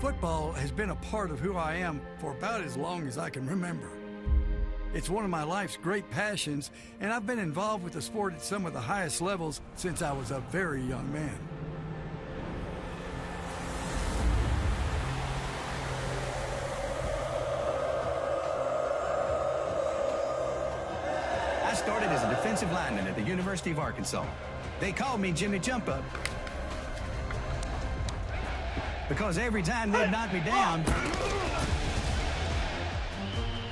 Football has been a part of who I am for about as long as I can remember. It's one of my life's great passions, and I've been involved with the sport at some of the highest levels since I was a very young man. I started as a defensive lineman at the University of Arkansas. They called me Jimmy Jump Up because every time they'd knock me down,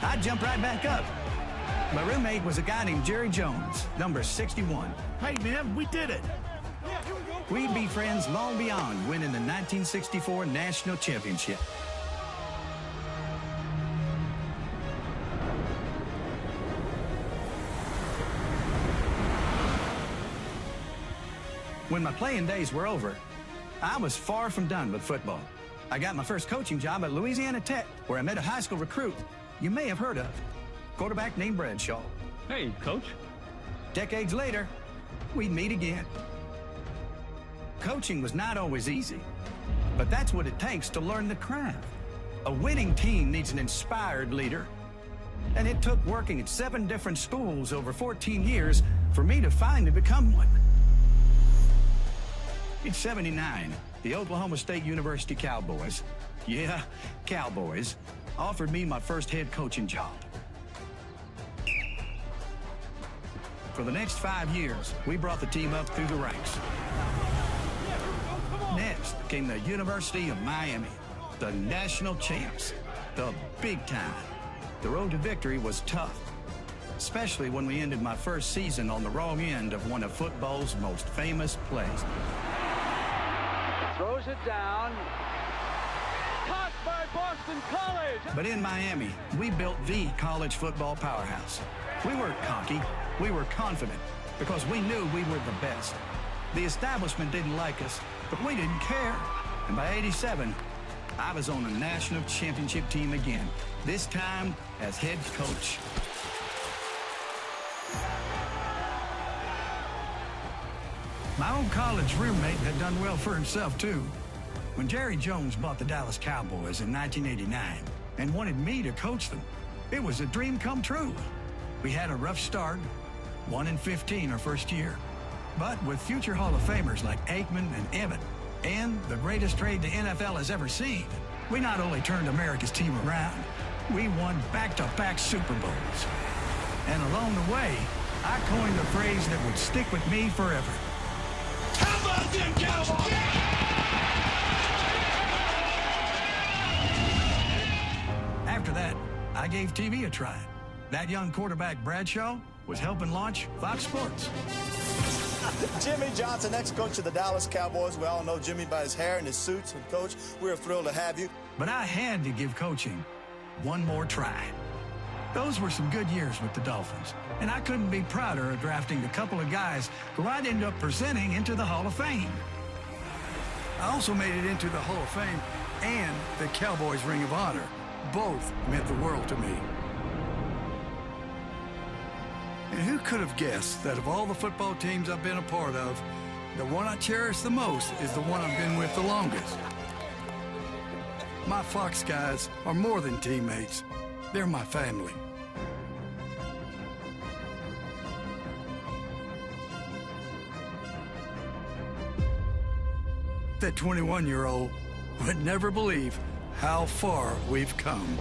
I'd jump right back up. My roommate was a guy named Jerry Jones, number 61. Hey, man, we did it. We'd be friends long beyond winning the 1964 National Championship. When my playing days were over, I was far from done with football. I got my first coaching job at Louisiana Tech, where I met a high school recruit you may have heard of, quarterback named Bradshaw. Hey, Coach. Decades later, we'd meet again. Coaching was not always easy, but that's what it takes to learn the craft. A winning team needs an inspired leader. And it took working at 7 different schools over 14 years for me to finally become one. In '79, the Oklahoma State University Cowboys, yeah, Cowboys, offered me my first head coaching job. For the next 5 years, we brought the team up through the ranks. Next came the University of Miami, the national champs, the big time. The road to victory was tough, especially when we ended my first season on the wrong end of one of football's most famous plays. Throws it down. Caught by Boston College. But in Miami, we built the college football powerhouse. We weren't cocky, we were confident, because we knew we were the best. The establishment didn't like us, but we didn't care. And by '87, I was on a national championship team again, this time as head coach. My old college roommate had done well for himself, too. When Jerry Jones bought the Dallas Cowboys in 1989 and wanted me to coach them, it was a dream come true. We had a rough start, 1-15 our first year. But with future Hall of Famers like Aikman and Evan, and the greatest trade the NFL has ever seen, we not only turned America's team around, we won back-to-back Super Bowls. And along the way, I coined a phrase that would stick with me forever. How about them Cowboys? After that, I gave TV a try. That young quarterback, Bradshaw, was helping launch Fox Sports. Jimmy Johnson, ex-coach of the Dallas Cowboys. We all know Jimmy by his hair and his suits. And, Coach, we're thrilled to have you. But I had to give coaching one more try. Those were some good years with the Dolphins, and I couldn't be prouder of drafting a couple of guys who I'd end up presenting into the Hall of Fame. I also made it into the Hall of Fame and the Cowboys Ring of Honor. Both meant the world to me. And who could have guessed that of all the football teams I've been a part of, the one I cherish the most is the one I've been with the longest. My Fox guys are more than teammates. They're my family. That 21-year-old would never believe how far we've come.